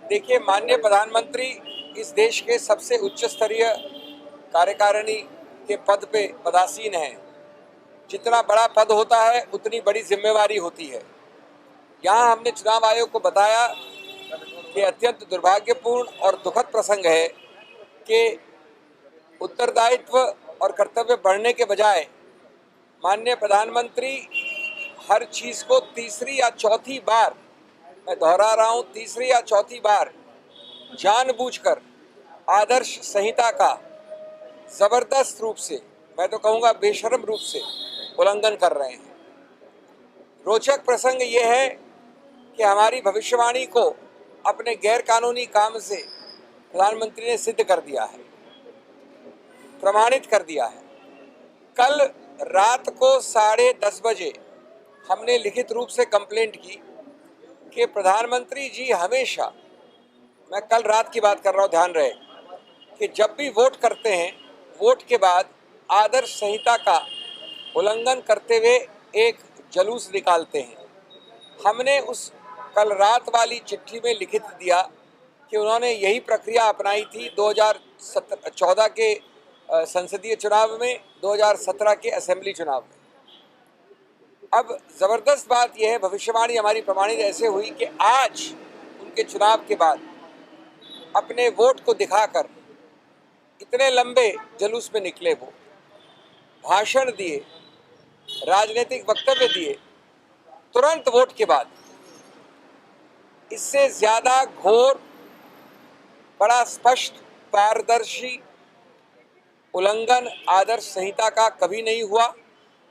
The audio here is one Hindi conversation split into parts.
देखिए, माननीय प्रधानमंत्री इस देश के सबसे उच्च स्तरीय कार्यकारिणी के पद पे पदासीन हैं। जितना बड़ा पद होता है उतनी बड़ी जिम्मेवारी होती है। यहाँ हमने चुनाव आयोग को बताया कि अत्यंत दुर्भाग्यपूर्ण और दुखद प्रसंग है कि उत्तरदायित्व और कर्तव्य बढ़ने के बजाय माननीय प्रधानमंत्री हर चीज को तीसरी या चौथी बार, मैं दोहरा रहा हूं, तीसरी या चौथी बार जानबूझकर आदर्श संहिता का जबरदस्त रूप से, मैं तो कहूंगा बेशर्म रूप से उल्लंघन कर रहे हैं। रोचक प्रसंग यह है कि हमारी भविष्यवाणी को अपने गैर कानूनी काम से प्रधानमंत्री ने सिद्ध कर दिया है, प्रमाणित कर दिया है। कल रात को 10:30 बजे हमने लिखित रूप से कंप्लेंट की कि प्रधानमंत्री जी हमेशा, मैं कल रात की बात कर रहा हूं, ध्यान रहे, कि जब भी वोट करते हैं, वोट के बाद आदर्श संहिता का उल्लंघन करते हुए एक जुलूस निकालते हैं। हमने उस कल रात वाली चिट्ठी में लिखित दिया कि उन्होंने यही प्रक्रिया अपनाई थी 2014 के संसदीय चुनाव में, 2017 के असेंबली चुनाव में। अब जबरदस्त बात यह है, भविष्यवाणी हमारी प्रमाणित ऐसे हुई कि आज उनके चुनाव के बाद अपने वोट को दिखाकर इतने लंबे जुलूस में निकले, वो भाषण दिए, राजनीतिक वक्तव्य दिए तुरंत वोट के बाद। इससे ज्यादा घोर, बड़ा स्पष्ट, पारदर्शी उल्लंघन आदर्श संहिता का कभी नहीं हुआ।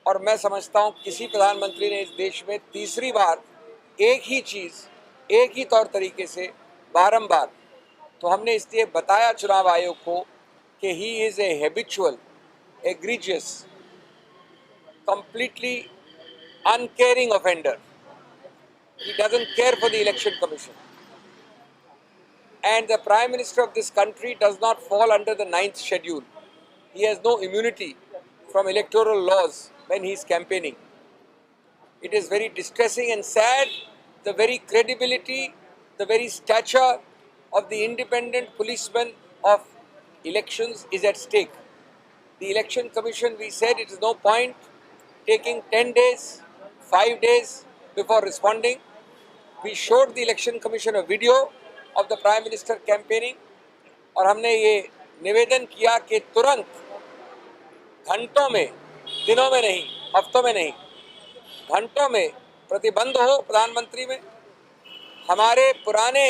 और मैं समझता हूं किसी प्रधानमंत्री ने इस देश में तीसरी बार एक ही चीज, एक ही तौर तरीके से बारंबार, तो हमने इसलिए बताया चुनाव आयोग को कि he is a habitual, egregious, completely uncaring offender. He doesn't care for the election commission. And the Prime Minister of this country does not fall under the 9th schedule. He has no immunity from electoral laws when he is campaigning. It is very distressing and sad. The very credibility, the very stature of the independent policeman of elections is at stake. The election commission, we said it is no point taking 10 days, 5 days before responding. We showed the election commission a video of the Prime Minister campaigning और हमने ये निवेदन किया कि तुरंत, घंटों में, दिनों में नहीं, हफ्तों में नहीं, घंटों में प्रतिबंध हो प्रधानमंत्री में। हमारे पुराने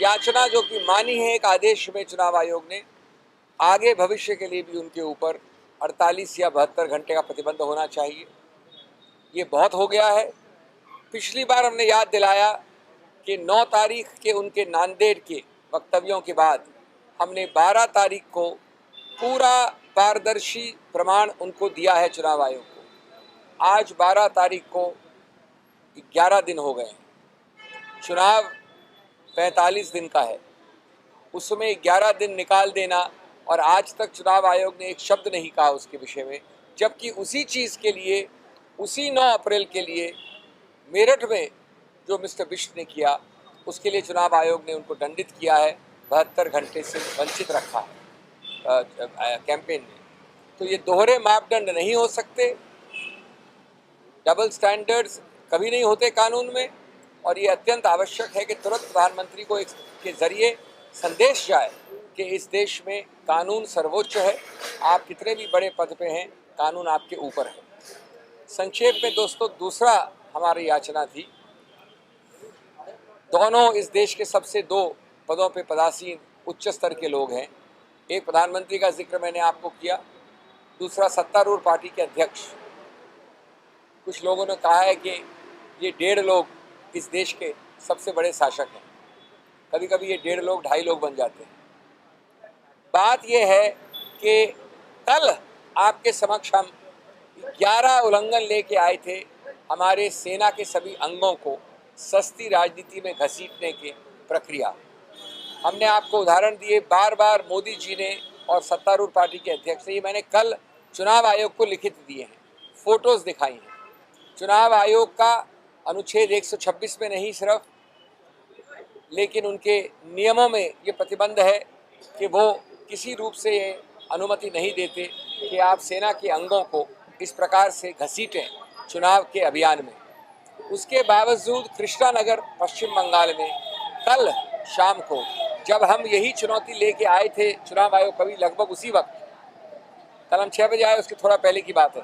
याचना जो कि मानी है एक आदेश में चुनाव आयोग ने, आगे भविष्य के लिए भी उनके ऊपर 48 या 72 घंटे का प्रतिबंध होना चाहिए। ये बहुत हो गया है। पिछली बार हमने याद दिलाया कि 9 तारीख के उनके नांदेड़ के वक्तव्यों के बाद हमने 12 तारीख को पूरा पारदर्शी प्रमाण उनको दिया है चुनाव आयोग को। आज 12 तारीख को 11 दिन हो गए। चुनाव 45 दिन का है, उसमें 11 दिन निकाल देना, और आज तक चुनाव आयोग ने एक शब्द नहीं कहा उसके विषय में, जबकि उसी चीज़ के लिए, उसी 9 अप्रैल के लिए मेरठ में जो मिस्टर बिष्ट ने किया, उसके लिए चुनाव आयोग ने उनको दंडित किया है, 72 घंटे से वंचित रखा है कैंपेन में। तो ये दोहरे मापदंड नहीं हो सकते, डबल स्टैंडर्ड्स कभी नहीं होते कानून में, और ये अत्यंत आवश्यक है कि तुरंत प्रधानमंत्री को एक के जरिए संदेश जाए कि इस देश में कानून सर्वोच्च है। आप कितने भी बड़े पद पे हैं, कानून आपके ऊपर है। संक्षेप में दोस्तों, दूसरा हमारी याचना थी, दोनों इस देश के सबसे 2 पदों पे पदासीन उच्च स्तर के लोग हैं। एक प्रधानमंत्री का जिक्र मैंने आपको किया, दूसरा सत्तारूढ़ पार्टी के अध्यक्ष। कुछ लोगों ने कहा है कि ये 1.5 लोग इस देश के सबसे बड़े शासक हैं। कभी कभी ये 1.5 लोग 2.5 लोग बन जाते हैं। बात यह है कि कल आपके समक्ष हम 11 उल्लंघन लेके आए थे, हमारे सेना के सभी अंगों को सस्ती राजनीति में घसीटने की प्रक्रिया। हमने आपको उदाहरण दिए, बार बार मोदी जी ने और सत्तारूढ़ पार्टी के अध्यक्ष ने, ये मैंने कल चुनाव आयोग को लिखित दिए हैं, फोटोज दिखाई हैं। चुनाव आयोग का अनुच्छेद 126 में नहीं, सिर्फ लेकिन उनके नियमों में ये प्रतिबंध है कि वो किसी रूप से ये अनुमति नहीं देते कि आप सेना के अंगों को इस प्रकार से घसीटें चुनाव के अभियान में। उसके बावजूद कृष्णानगर पश्चिम बंगाल में कल शाम को जब हम यही चुनौती लेके आए थे चुनाव आयोग कभी लगभग उसी वक्त, कल हम 6 बजे आए, उसके थोड़ा पहले की बात है,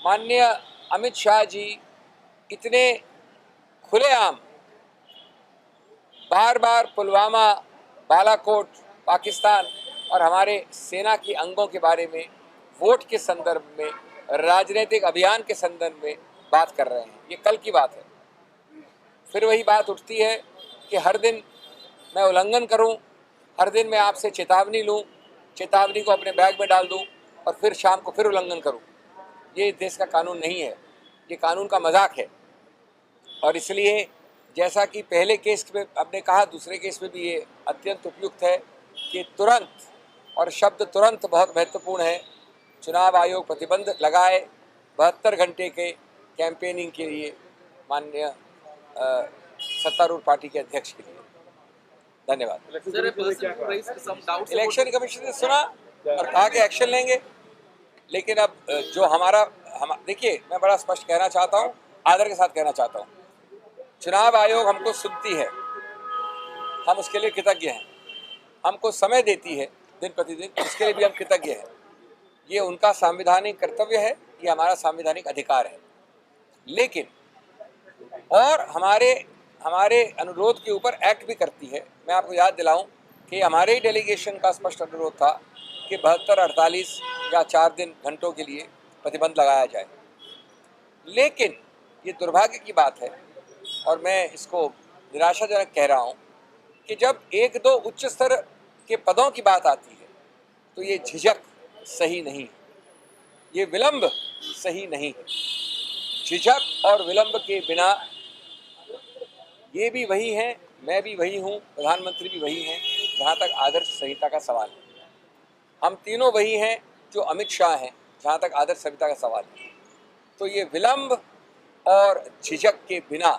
माननीय अमित शाह जी इतने खुलेआम बार बार पुलवामा, बालाकोट, पाकिस्तान और हमारे सेना के अंगों के बारे में, वोट के संदर्भ में, राजनीतिक अभियान के संदर्भ में बात कर रहे हैं। ये कल की बात है। फिर वही बात उठती है कि हर दिन मैं उल्लंघन करूं, हर दिन मैं आपसे चेतावनी लूं, चेतावनी को अपने बैग में डाल दूं और फिर शाम को फिर उल्लंघन करूं। ये देश का कानून नहीं है, ये कानून का मजाक है। और इसलिए जैसा कि पहले केस में आपने कहा, दूसरे केस में भी ये अत्यंत उपयुक्त है कि तुरंत, और शब्द तुरंत बहुत महत्वपूर्ण है, चुनाव आयोग प्रतिबंध लगाए 72 घंटे के कैंपेनिंग के लिए माननीय सत्तारूढ़ पार्टी के अध्यक्ष के लिए। धन्यवाद। इलेक्शन कमीशन ने सुना और कहा कि एक्शन लेंगे, लेकिन अब जो हम देखिए, मैं बड़ा स्पष्ट कहना चाहता हूँ, आदर के साथ कहना चाहता हूँ, चुनाव आयोग हमको सुनती है, हम उसके लिए कृतज्ञ हैं, हमको समय देती है दिन प्रतिदिन, इसके लिए भी हम कृतज्ञ हैं। ये उनका संवैधानिक कर्तव्य है, ये हमारा संवैधानिक अधिकार है। लेकिन और हमारे अनुरोध के ऊपर एक्ट भी करती है। मैं आपको याद दिलाऊं कि हमारे ही डेलीगेशन का स्पष्ट अनुरोध था कि 72, 48 या 4 दिन घंटों के लिए प्रतिबंध लगाया जाए। लेकिन ये दुर्भाग्य की बात है और मैं इसको निराशाजनक कह रहा हूँ कि जब 1-2 उच्च स्तर के पदों की बात आती है तो ये झिझक सही नहीं है, ये विलंब सही नहीं है। झिझक और विलंब के बिना ये भी वही हैं, मैं भी वही हूँ, प्रधानमंत्री भी वही हैं, जहाँ तक आदर्श संहिता का सवाल है। हम तीनों वही हैं जो अमित शाह हैं, जहाँ तक आदर्श संहिता का सवाल है। तो ये विलंब और झिझक के बिना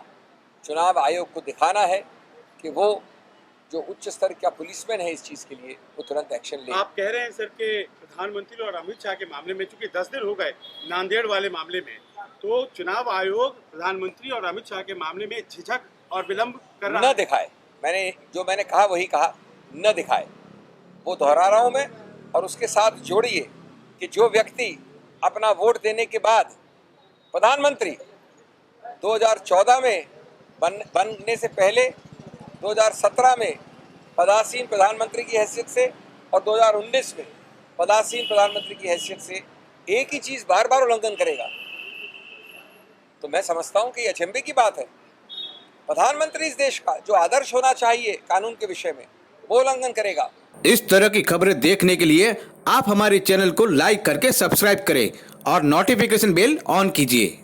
चुनाव आयोग को दिखाना है कि वो जो उच्च स्तर का पुलिसमैन है इस चीज़ के लिए, वो तुरंत एक्शन ले। आप कह रहे हैं सर कि प्रधानमंत्री और अमित शाह के मामले में, चूंकि 10 दिन हो गए नांदेड़ वाले मामले में, तो चुनाव आयोग प्रधानमंत्री और अमित शाह के मामले में झिझक और विलंब कर रहा न दिखाए। मैंने कहा वही कहा, न दिखाए, वो दोहरा रहा हूं मैं। और उसके साथ जोड़िए कि जो व्यक्ति अपना वोट देने के बाद प्रधानमंत्री 2014 में बनने से पहले, 2017 में पदासीन प्रधानमंत्री की हैसियत से और 2019 में पदासीन प्रधानमंत्री की हैसियत से एक ही चीज बार बार उल्लंघन करेगा, तो मैं समझता हूं कि यह अचंभे की बात है। प्रधानमंत्री इस देश का जो आदर्श होना चाहिए कानून के विषय में, वो उल्लंघन करेगा। इस तरह की खबरें देखने के लिए आप हमारे चैनल को लाइक करके सब्सक्राइब करें और नोटिफिकेशन बेल ऑन कीजिए।